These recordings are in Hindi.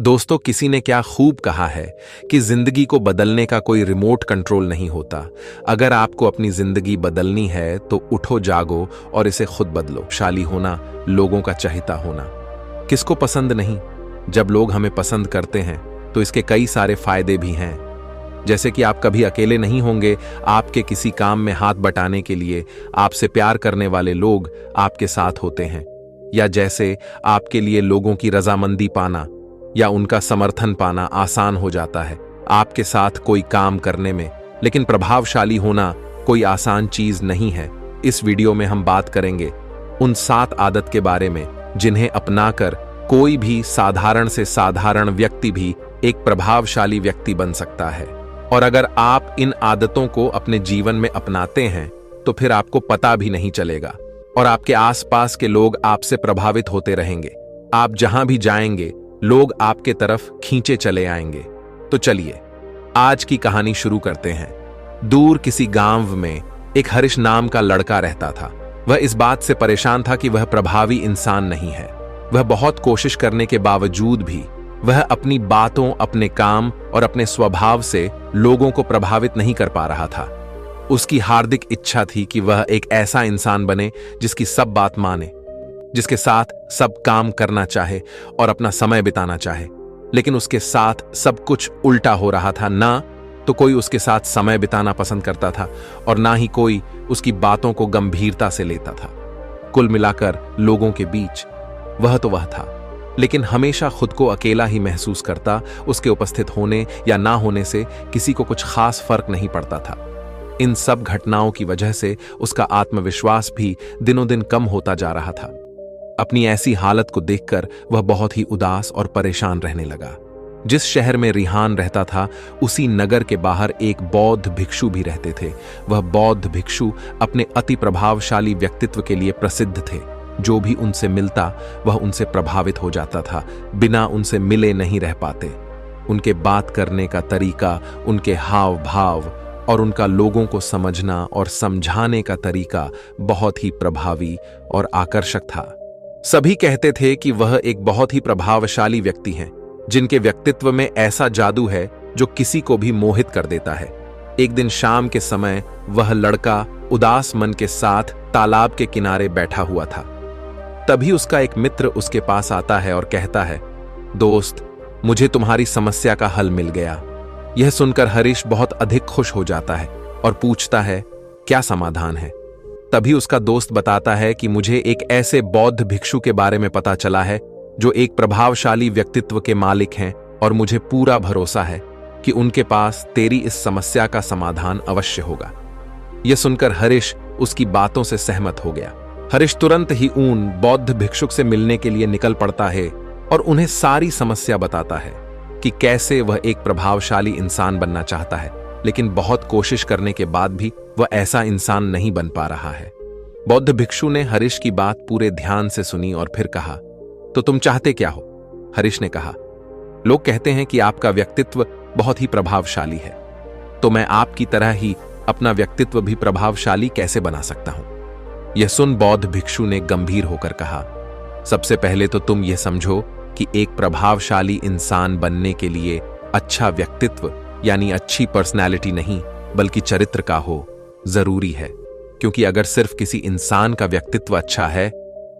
दोस्तों, किसी ने क्या खूब कहा है कि जिंदगी को बदलने का कोई रिमोट कंट्रोल नहीं होता। अगर आपको अपनी जिंदगी बदलनी है तो उठो, जागो और इसे खुद बदलो। शाली होना, लोगों का चहेता होना, किसको पसंद नहीं। जब लोग हमें पसंद करते हैं तो इसके कई सारे फायदे भी हैं, जैसे कि आप कभी अकेले नहीं होंगे। आपके किसी काम में हाथ बटाने के लिए आपसे प्यार करने वाले लोग आपके साथ होते हैं, या जैसे आपके लिए लोगों की रजामंदी पाना या उनका समर्थन पाना आसान हो जाता है आपके साथ कोई काम करने में। लेकिन प्रभावशाली होना कोई आसान चीज नहीं है। इस वीडियो में हम बात करेंगे उन 7 आदत के बारे में जिन्हें अपनाकर कोई भी साधारण से साधारण व्यक्ति भी एक प्रभावशाली व्यक्ति बन सकता है। और अगर आप इन आदतों को अपने जीवन में अपनाते हैं तो फिर आपको पता भी नहीं चलेगा और आपके आसपास के लोग आपसे प्रभावित होते रहेंगे। आप जहां भी जाएंगे लोग आपके तरफ खींचे चले आएंगे। तो चलिए आज की कहानी शुरू करते हैं। दूर किसी गांव में एक हरीश नाम का लड़का रहता था। वह इस बात से परेशान था कि वह प्रभावी इंसान नहीं है। वह बहुत कोशिश करने के बावजूद भी वह अपनी बातों, अपने काम और अपने स्वभाव से लोगों को प्रभावित नहीं कर पा रहा था। उसकी हार्दिक इच्छा थी कि वह एक ऐसा इंसान बने जिसकी सब बात माने, जिसके साथ सब काम करना चाहे और अपना समय बिताना चाहे। लेकिन उसके साथ सब कुछ उल्टा हो रहा था। ना तो कोई उसके साथ समय बिताना पसंद करता था और ना ही कोई उसकी बातों को गंभीरता से लेता था। कुल मिलाकर लोगों के बीच वह तो वह था, लेकिन हमेशा खुद को अकेला ही महसूस करता। उसके उपस्थित होने या ना होने से किसी को कुछ खास फर्क नहीं पड़ता था। इन सब घटनाओं की वजह से उसका आत्मविश्वास भी दिनों दिन कम होता जा रहा था। अपनी ऐसी हालत को देखकर वह बहुत ही उदास और परेशान रहने लगा। जिस शहर में रिहान रहता था उसी नगर के बाहर एक बौद्ध भिक्षु भी रहते थे। वह बौद्ध भिक्षु अपने अति प्रभावशाली व्यक्तित्व के लिए प्रसिद्ध थे। जो भी उनसे मिलता वह उनसे प्रभावित हो जाता था, बिना उनसे मिले नहीं रह पाते। उनके बात करने का तरीका, उनके हाव भाव और उनका लोगों को समझना और समझाने का तरीका बहुत ही प्रभावी और आकर्षक था। सभी कहते थे कि वह एक बहुत ही प्रभावशाली व्यक्ति हैं, जिनके व्यक्तित्व में ऐसा जादू है जो किसी को भी मोहित कर देता है। एक दिन शाम के समय वह लड़का उदास मन के साथ तालाब के किनारे बैठा हुआ था। तभी उसका एक मित्र उसके पास आता है और कहता है, दोस्त, मुझे तुम्हारी समस्या का हल मिल गया। यह सुनकर हरीश बहुत अधिक खुश हो जाता है और पूछता है, क्या समाधान है? तभी उसका दोस्त बताता है कि मुझे एक ऐसे बौद्ध भिक्षु के बारे में पता चला है जो एक प्रभावशाली व्यक्तित्व के मालिक हैं और मुझे पूरा भरोसा है कि उनके पास तेरी इस समस्या का समाधान अवश्य होगा। यह सुनकर हरीश उसकी बातों से सहमत हो गया। हरीश तुरंत ही उन बौद्ध भिक्षुक से मिलने के लिए निकल पड़ता है और उन्हें सारी समस्या बताता है कि कैसे वह एक प्रभावशाली इंसान बनना चाहता है, लेकिन बहुत कोशिश करने के बाद भी वह ऐसा इंसान नहीं बन पा रहा है। बौद्ध भिक्षु ने हरीश की बात पूरे ध्यान से सुनी और फिर कहा, तो तुम चाहते क्या हो? हरीश ने कहा, लोग कहते हैं कि आपका व्यक्तित्व बहुत ही प्रभावशाली है, तो मैं आपकी तरह ही अपना व्यक्तित्व भी प्रभावशाली कैसे बना सकता हूं? यह सुन बौद्ध भिक्षु ने गंभीर होकर कहा, सबसे पहले तो तुम यह समझो कि एक प्रभावशाली इंसान बनने के लिए अच्छा व्यक्तित्व यानी अच्छी पर्सनैलिटी नहीं बल्कि चरित्र का हो जरूरी है। क्योंकि अगर सिर्फ किसी इंसान का व्यक्तित्व अच्छा है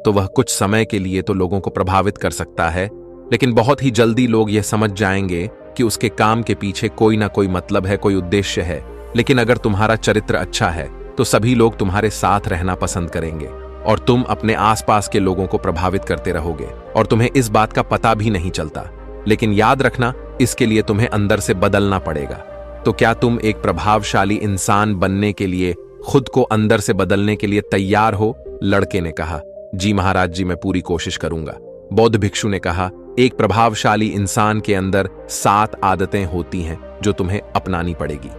तो वह कुछ समय के लिए तो लोगों को प्रभावित कर सकता है, लेकिन बहुत ही जल्दी लोग यह समझ जाएंगे कि उसके काम के पीछे कोई ना कोई मतलब है, कोई उद्देश्य है। लेकिन अगर तुम्हारा चरित्र अच्छा है तो सभी लोग तुम्हारे साथ रहना पसंद करेंगे और तुम अपने आसपास के लोगों को प्रभावित करते रहोगे और तुम्हें इस बात का पता भी नहीं चलता। लेकिन याद रखना, इसके लिए तुम्हें अंदर से बदलना पड़ेगा। तो क्या तुम एक प्रभावशाली इंसान बनने के लिए खुद को अंदर से बदलने के लिए तैयार हो? लड़के ने कहा, जी महाराज जी, मैं पूरी कोशिश करूंगा। बौद्ध भिक्षु ने कहा, एक प्रभावशाली इंसान के अंदर 7 आदतें होती हैं जो तुम्हें अपनानी पड़ेगी।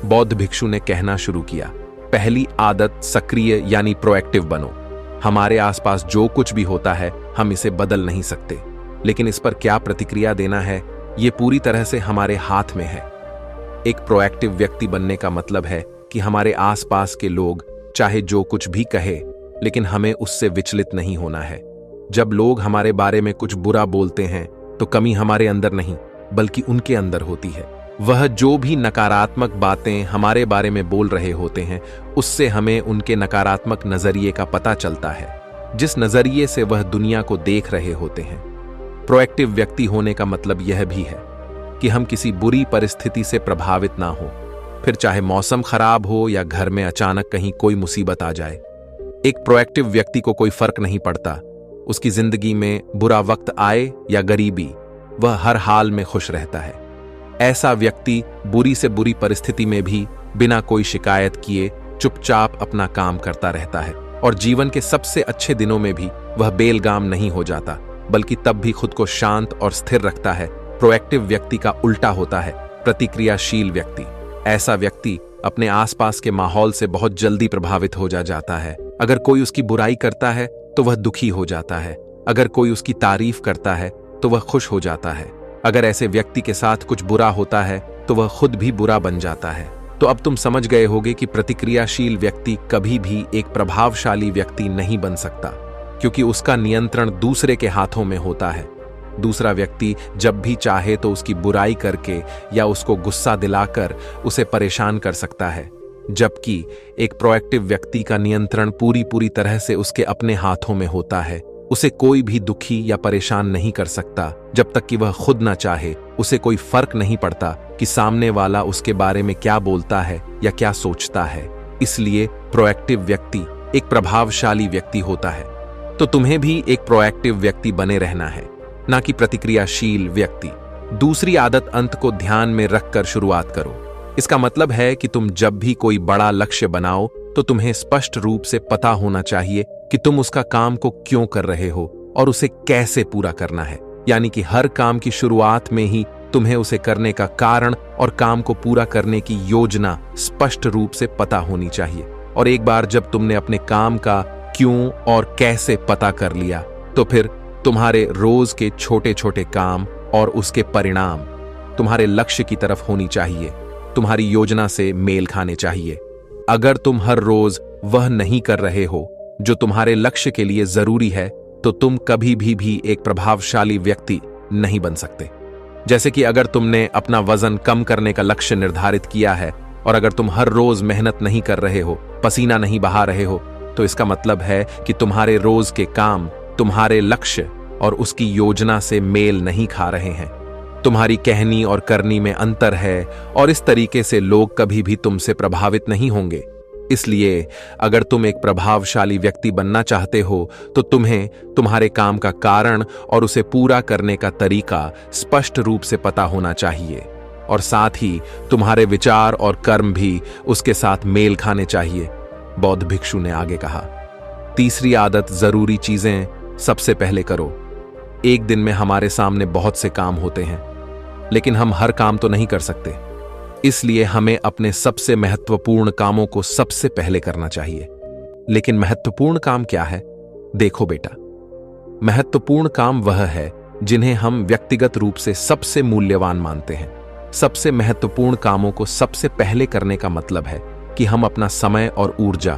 बौद्ध भिक्षु ने कहना शुरू किया, पहली आदत, सक्रिय यानी प्रोएक्टिव बनो। हमारे आसपास जो कुछ भी होता है हम इसे बदल नहीं सकते, लेकिन इस पर क्या प्रतिक्रिया देना है ये पूरी तरह से हमारे हाथ में है। एक प्रोएक्टिव व्यक्ति बनने का मतलब है कि हमारे आसपास के लोग चाहे जो कुछ भी कहे, लेकिन हमें उससे विचलित नहीं होना है। जब लोग हमारे बारे में कुछ बुरा बोलते हैं तो कमी हमारे अंदर नहीं बल्कि उनके अंदर होती है। वह जो भी नकारात्मक बातें हमारे बारे में बोल रहे होते हैं, उससे हमें उनके नकारात्मक नजरिए का पता चलता है, जिस नजरिए से वह दुनिया को देख रहे होते हैं। प्रोएक्टिव व्यक्ति होने का मतलब यह भी है कि हम किसी बुरी परिस्थिति से प्रभावित ना हो, फिर चाहे मौसम खराब हो या घर में अचानक कहीं कोई मुसीबत आ जाए। एक प्रोएक्टिव व्यक्ति को कोई फर्क नहीं पड़ता, उसकी जिंदगी में बुरा वक्त आए या गरीबी, वह हर हाल में खुश रहता है। ऐसा व्यक्ति बुरी से बुरी परिस्थिति में भी बिना कोई शिकायत किए चुपचाप अपना काम करता रहता है, और जीवन के सबसे अच्छे दिनों में भी वह बेलगाम नहीं हो जाता, बल्कि तब भी खुद को शांत और स्थिर रखता है। प्रोएक्टिव व्यक्ति का उल्टा होता है प्रतिक्रियाशील व्यक्ति। ऐसा व्यक्ति अपने आसपास के माहौल से बहुत जल्दी प्रभावित हो जाता है। अगर कोई उसकी बुराई करता है तो वह दुखी हो जाता है, अगर कोई उसकी तारीफ करता है तो वह खुश हो जाता है। अगर ऐसे व्यक्ति के साथ कुछ बुरा होता है तो वह खुद भी बुरा बन जाता है। तो अब तुम समझ गए होगे कि प्रतिक्रियाशील व्यक्ति कभी भी एक प्रभावशाली व्यक्ति नहीं बन सकता, क्योंकि उसका नियंत्रण दूसरे के हाथों में होता है। दूसरा व्यक्ति जब भी चाहे तो उसकी बुराई करके या उसको गुस्सा दिलाकर उसे परेशान कर सकता है, जबकि एक प्रोएक्टिव व्यक्ति का नियंत्रण पूरी तरह से उसके अपने हाथों में होता है। उसे कोई भी दुखी या परेशान नहीं कर सकता जब तक कि वह खुद ना चाहे। उसे कोई फर्क नहीं पड़ता कि सामने वाला उसके बारे में क्या बोलता है या क्या सोचता है। इसलिए प्रोएक्टिव व्यक्ति एक प्रभावशाली व्यक्ति होता है। तो तुम्हें भी एक प्रोएक्टिव व्यक्ति बने रहना है, ना कि प्रतिक्रियाशील व्यक्ति। दूसरी आदत अंत को ध्यान में रखकर शुरुआत करो। इसका मतलब है कि तुम जब भी कोई बड़ा लक्ष्य बनाओ तो तुम्हें स्पष्ट रूप से पता होना चाहिए कि तुम उसका काम को क्यों कर रहे हो और उसे कैसे पूरा करना है। यानी कि हर काम की शुरुआत में ही तुम्हें उसे करने का कारण और काम को पूरा करने की योजना स्पष्ट रूप से पता होनी चाहिए। और एक बार जब तुमने अपने काम का क्यों और कैसे पता कर लिया, तो फिर तुम्हारे रोज के छोटे छोटे काम और उसके परिणाम तुम्हारे लक्ष्य की तरफ होनी चाहिए, तुम्हारी योजना से मेल खाने चाहिए। अगर तुम हर रोज वह नहीं कर रहे हो जो तुम्हारे लक्ष्य के लिए जरूरी है, तो तुम कभी भी एक प्रभावशाली व्यक्ति नहीं बन सकते। जैसे कि अगर तुमने अपना वजन कम करने का लक्ष्य निर्धारित किया है और अगर तुम हर रोज मेहनत नहीं कर रहे हो, पसीना नहीं बहा रहे हो, तो इसका मतलब है कि तुम्हारे रोज के काम तुम्हारे लक्ष्य और उसकी योजना से मेल नहीं खा रहे हैं। तुम्हारी कहनी और करनी में अंतर है और इस तरीके से लोग कभी भी तुमसे प्रभावित नहीं होंगे। इसलिए अगर तुम एक प्रभावशाली व्यक्ति बनना चाहते हो तो तुम्हें तुम्हारे काम का कारण और उसे पूरा करने का तरीका स्पष्ट रूप से पता होना चाहिए, और साथ ही तुम्हारे विचार और कर्म भी उसके साथ मेल खाने चाहिए। बौद्ध भिक्षु ने आगे कहा, तीसरी आदत, जरूरी चीजें सबसे पहले करो। एक दिन में हमारे सामने बहुत से काम होते हैं, लेकिन हम हर काम तो नहीं कर सकते। इसलिए हमें अपने सबसे महत्वपूर्ण कामों को सबसे पहले करना चाहिए। लेकिन महत्वपूर्ण काम क्या है? देखो बेटा, महत्वपूर्ण काम वह है जिन्हें हम व्यक्तिगत रूप से सबसे मूल्यवान मानते हैं। सबसे महत्वपूर्ण कामों को सबसे पहले करने का मतलब है कि हम अपना समय और ऊर्जा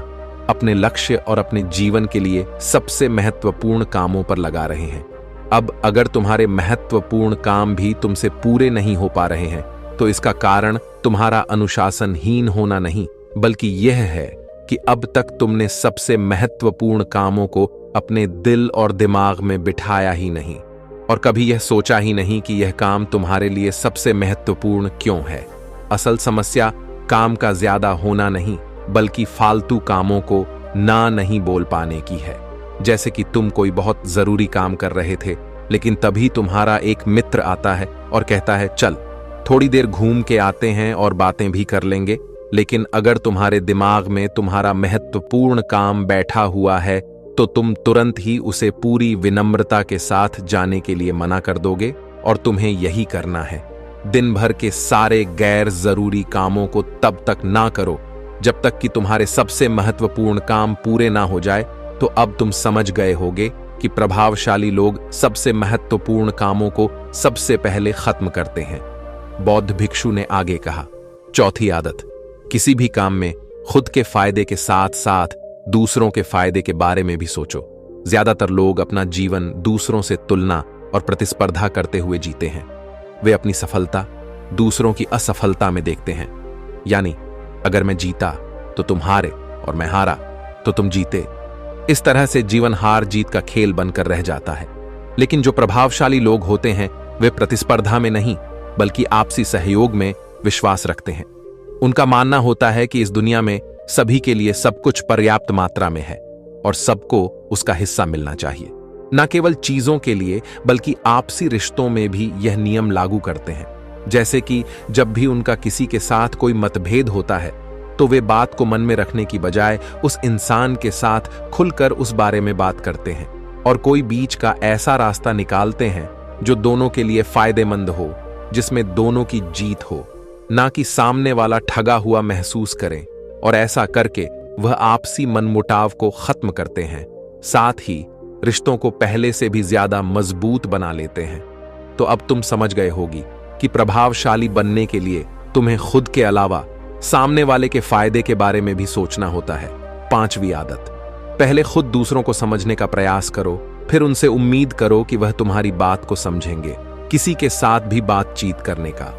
अपने लक्ष्य और अपने जीवन के लिए सबसे महत्वपूर्ण कामों पर लगा रहे हैं। अब अगर तुम्हारे महत्वपूर्ण काम भी तुमसे पूरे नहीं हो पा रहे हैं, तो इसका कारण तुम्हारा अनुशासनहीन होना नहीं, बल्कि यह है कि अब तक तुमने सबसे महत्वपूर्ण कामों को अपने दिल और दिमाग में बिठाया ही नहीं, और कभी यह सोचा ही नहीं कि यह काम तुम्हारे लिए सबसे महत्वपूर्ण क्यों है। असल समस्या काम का ज्यादा होना नहीं, बल्कि फालतू कामों को ना नहीं बोल पाने की है। जैसे कि तुम कोई बहुत जरूरी काम कर रहे थे, लेकिन तभी तुम्हारा एक मित्र आता है और कहता है, चल थोड़ी देर घूम के आते हैं और बातें भी कर लेंगे। लेकिन अगर तुम्हारे दिमाग में तुम्हारा महत्वपूर्ण काम बैठा हुआ है, तो तुम तुरंत ही उसे पूरी विनम्रता के साथ जाने के लिए मना कर दोगे, और तुम्हें यही करना है। दिन भर के सारे गैर जरूरी कामों को तब तक ना करो जब तक कि तुम्हारे सबसे महत्वपूर्ण काम पूरे ना हो जाए। तो अब तुम समझ गए होगे कि प्रभावशाली लोग सबसे महत्वपूर्ण कामों को सबसे पहले खत्म करते हैं। बौद्ध भिक्षु ने आगे कहा, चौथी आदत, किसी भी काम में खुद के फायदे के साथ साथ दूसरों के फायदे के बारे में भी सोचो। ज्यादातर लोग अपना जीवन दूसरों से तुलना और प्रतिस्पर्धा करते हुए जीते हैं। वे अपनी सफलता दूसरों की असफलता में देखते हैं। यानी अगर मैं जीता तो तुम हारे और मैं हारा तो तुम जीते। इस तरह से जीवन हार जीत का खेल बनकर रह जाता है। लेकिन जो प्रभावशाली लोग होते हैं वे प्रतिस्पर्धा में नहीं बल्कि आपसी सहयोग में विश्वास रखते हैं। उनका मानना होता है कि इस दुनिया में सभी के लिए सब कुछ पर्याप्त मात्रा में है और सबको उसका हिस्सा मिलना चाहिए। न केवल चीजों के लिए बल्कि आपसी रिश्तों में भी यह नियम लागू करते हैं। जैसे कि जब भी उनका किसी के साथ कोई मतभेद होता है तो वे बात को मन में रखने की बजाय उस इंसान के साथ खुलकर उस बारे में बात करते हैं और कोई बीच का ऐसा रास्ता निकालते हैं जो दोनों के लिए फायदेमंद हो, जिसमें दोनों की जीत हो, ना कि सामने वाला ठगा हुआ महसूस करे। और ऐसा करके वह आपसी मनमुटाव को खत्म करते हैं, साथ ही रिश्तों को पहले से भी ज्यादा मजबूत बना लेते हैं। तो अब तुम समझ गए होगी कि प्रभावशाली बनने के लिए तुम्हें खुद के अलावा सामने वाले के फायदे के बारे में भी सोचना होता है। 5वीं आदत, पहले खुद दूसरों को समझने का प्रयास करो, फिर उनसे उम्मीद करो कि वह तुम्हारी बात को समझेंगे। किसी के साथ भी बातचीत करने का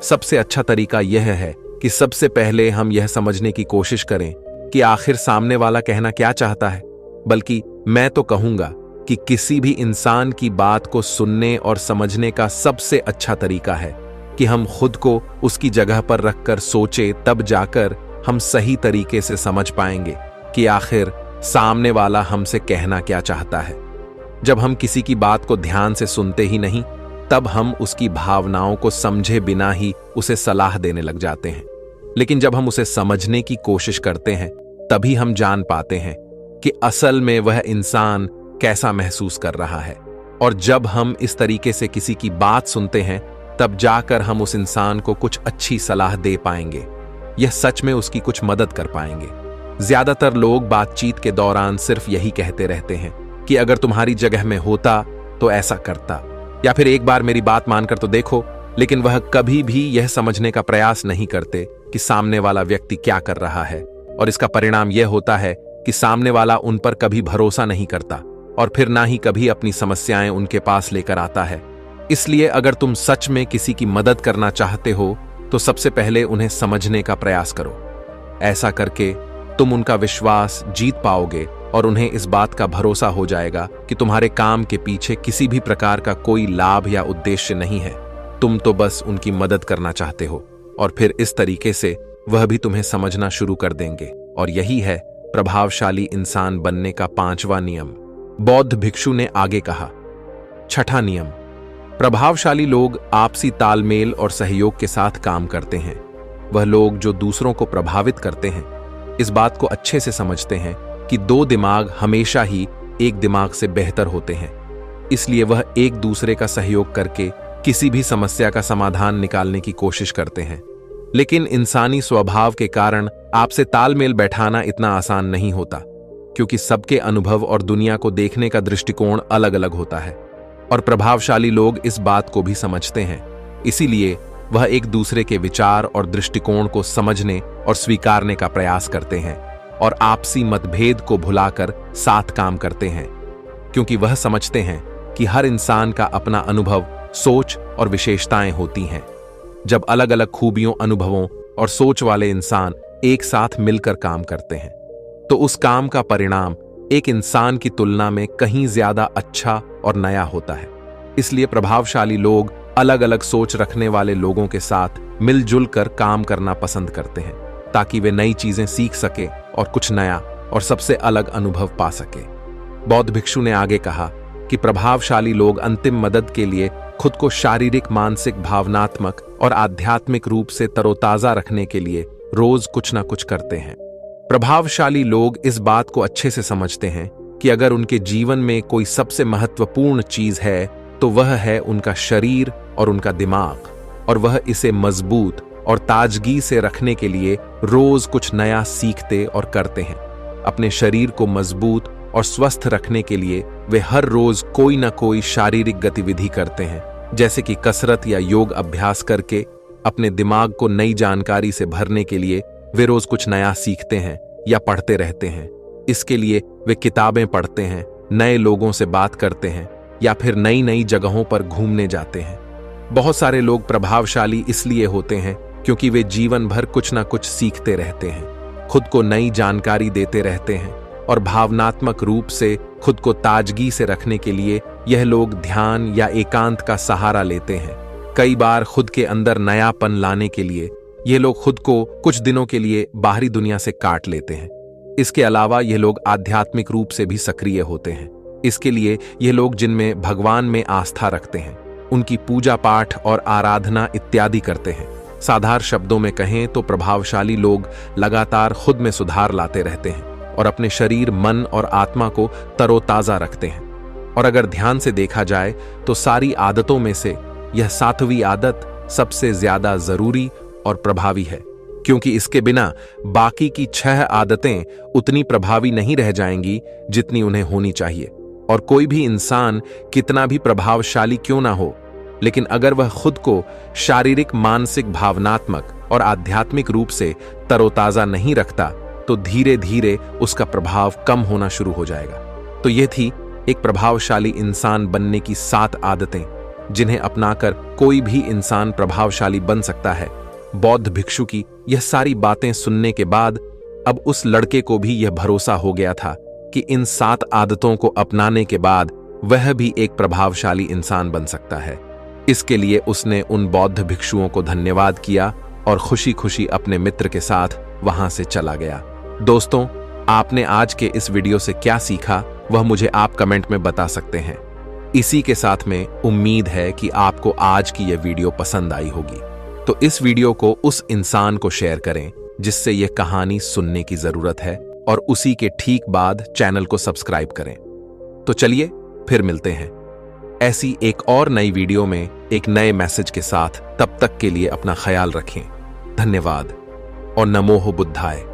सबसे अच्छा तरीका यह है कि सबसे पहले हम यह समझने की कोशिश करें कि आखिर सामने वाला कहना क्या चाहता है। बल्कि मैं तो कहूंगा कि किसी भी इंसान की बात को सुनने और समझने का सबसे अच्छा तरीका है कि हम खुद को उसकी जगह पर रखकर सोचे, तब जाकर हम सही तरीके से समझ पाएंगे कि आखिर सामने वाला हमसे कहना क्या चाहता है। जब हम किसी की बात को ध्यान से सुनते ही नहीं, तब हम उसकी भावनाओं को समझे बिना ही उसे सलाह देने लग जाते हैं। लेकिन जब हम उसे समझने की कोशिश करते हैं, तभी हम जान पाते हैं कि असल में वह इंसान कैसा महसूस कर रहा है। और जब हम इस तरीके से किसी की बात सुनते हैं, तब जाकर हम उस इंसान को कुछ अच्छी सलाह दे पाएंगे। यह सच में उसकी कुछ मदद कर पाएंगे। ज्यादातर लोग बातचीत के दौरान सिर्फ यही कहते रहते हैं कि अगर तुम्हारी जगह में होता तो ऐसा करता, या फिर एक बार मेरी बात मानकर तो देखो। लेकिन वह कभी भी यह समझने का प्रयास नहीं करते कि सामने वाला व्यक्ति क्या कर रहा है। और इसका परिणाम यह होता है कि सामने वाला उन पर कभी भरोसा नहीं करता और फिर ना ही कभी अपनी समस्याएं उनके पास लेकर आता है। इसलिए अगर तुम सच में किसी की मदद करना चाहते हो तो सबसे पहले उन्हें समझने का प्रयास करो। ऐसा करके तुम उनका विश्वास जीत पाओगे और उन्हें इस बात का भरोसा हो जाएगा कि तुम्हारे काम के पीछे किसी भी प्रकार का कोई लाभ या उद्देश्य नहीं है। तुम तो बस उनकी मदद करना चाहते हो और फिर इस तरीके से वह भी तुम्हें समझना शुरू कर देंगे। और यही है प्रभावशाली इंसान बनने का 5वां नियम। बौद्ध भिक्षु ने आगे कहा, 6ठा नियम, प्रभावशाली लोग आपसी तालमेल और सहयोग के साथ काम करते हैं। वह लोग जो दूसरों को प्रभावित करते हैं इस बात को अच्छे से समझते हैं कि 2 दिमाग हमेशा ही एक दिमाग से बेहतर होते हैं। इसलिए वह एक दूसरे का सहयोग करके किसी भी समस्या का समाधान निकालने की कोशिश करते हैं। लेकिन इंसानी स्वभाव के कारण आपसे तालमेल बैठाना इतना आसान नहीं होता, क्योंकि सबके अनुभव और दुनिया को देखने का दृष्टिकोण अलग अलग होता है। और प्रभावशाली लोग इस बात को भी समझते हैं। इसीलिए वह एक दूसरे के विचार और दृष्टिकोण को समझने और स्वीकारने का प्रयास करते हैं और आपसी मतभेद को भुलाकर साथ काम करते हैं, क्योंकि वह समझते हैं कि हर इंसान का अपना अनुभव, सोच और विशेषताएं होती हैं। जब अलग अलग खूबियों, अनुभवों और सोच वाले इंसान एक साथ मिलकर काम करते हैं तो उस काम का परिणाम एक इंसान की तुलना में कहीं ज्यादा अच्छा और नया होता है। इसलिए प्रभावशाली लोग अलग अलग सोच रखने वाले लोगों के साथ मिलजुल कर काम करना पसंद करते हैं, ताकि वे नई चीजें सीख सके और कुछ नया और सबसे अलग अनुभव पा सके। बौद्ध भिक्षु ने आगे कहा कि प्रभावशाली लोग अंतिम मदद के लिए खुद को शारीरिक, मानसिक, भावनात्मक और आध्यात्मिक रूप से तरोताजा रखने के लिए रोज कुछ ना कुछ करते हैं। प्रभावशाली लोग इस बात को अच्छे से समझते हैं कि अगर उनके जीवन में कोई सबसे महत्वपूर्ण चीज है तो वह है उनका शरीर और उनका दिमाग, और वह इसे मजबूत और ताजगी से रखने के लिए रोज कुछ नया सीखते और करते हैं। अपने शरीर को मजबूत और स्वस्थ रखने के लिए वे हर रोज कोई ना कोई शारीरिक गतिविधि करते हैं, जैसे कि कसरत या योग अभ्यास करके। अपने दिमाग को नई जानकारी से भरने के लिए वे रोज कुछ नया सीखते हैं या पढ़ते रहते हैं। इसके लिए वे किताबें पढ़ते हैं, नए लोगों से बात करते हैं या फिर नई नई जगहों पर घूमने जाते हैं। बहुत सारे लोग प्रभावशाली इसलिए होते हैं क्योंकि वे जीवन भर कुछ ना कुछ सीखते रहते हैं, खुद को नई जानकारी देते रहते हैं और भावनात्मक रूप से खुद को ताजगी से रखने के लिए यह लोग ध्यान या एकांत का सहारा लेते हैं। कई बार खुद के अंदर नयापन लाने के लिए ये लोग खुद को कुछ दिनों के लिए बाहरी दुनिया से काट लेते हैं। इसके अलावा ये लोग आध्यात्मिक रूप से भी सक्रिय होते हैं। इसके लिए ये लोग जिनमें भगवान में आस्था रखते हैं, उनकी पूजा पाठ और आराधना इत्यादि करते हैं। साधारण शब्दों में कहें तो प्रभावशाली लोग लगातार खुद में सुधार लाते रहते हैं और अपने शरीर, मन और आत्मा को तरोताजा रखते हैं। और अगर ध्यान से देखा जाए तो सारी आदतों में से यह 7वीं आदत सबसे ज्यादा जरूरी और प्रभावी है, क्योंकि इसके बिना बाकी की 6 आदतें उतनी प्रभावी नहीं रह जाएंगी जितनी उन्हें होनी चाहिए। और कोई भी इंसान कितना भी प्रभावशाली क्यों ना हो, लेकिन अगर वह खुद को शारीरिक, मानसिक, भावनात्मक और आध्यात्मिक रूप से तरोताजा नहीं रखता तो धीरे धीरे उसका प्रभाव कम होना शुरू हो जाएगा। तो यह थी एक प्रभावशाली इंसान बनने की 7 आदतें, जिन्हें अपनाकर कोई भी इंसान प्रभावशाली बन सकता है। बौद्ध भिक्षु की यह सारी बातें सुनने के बाद अब उस लड़के को भी यह भरोसा हो गया था कि इन 7 आदतों को अपनाने के बाद वह भी एक प्रभावशाली इंसान बन सकता है। इसके लिए उसने उन बौद्ध भिक्षुओं को धन्यवाद किया और खुशी खुशी अपने मित्र के साथ वहां से चला गया। दोस्तों, आपने आज के इस वीडियो से क्या सीखा वह मुझे आप कमेंट में बता सकते हैं। इसी के साथ में उम्मीद है कि आपको आज की यह वीडियो पसंद आई होगी, तो इस वीडियो को उस इंसान को शेयर करें जिससे यह कहानी सुनने की जरूरत है, और उसी के ठीक बाद चैनल को सब्सक्राइब करें। तो चलिए फिर मिलते हैं ऐसी एक और नई वीडियो में एक नए मैसेज के साथ। तब तक के लिए अपना ख्याल रखें। धन्यवाद और नमो बुद्धाय।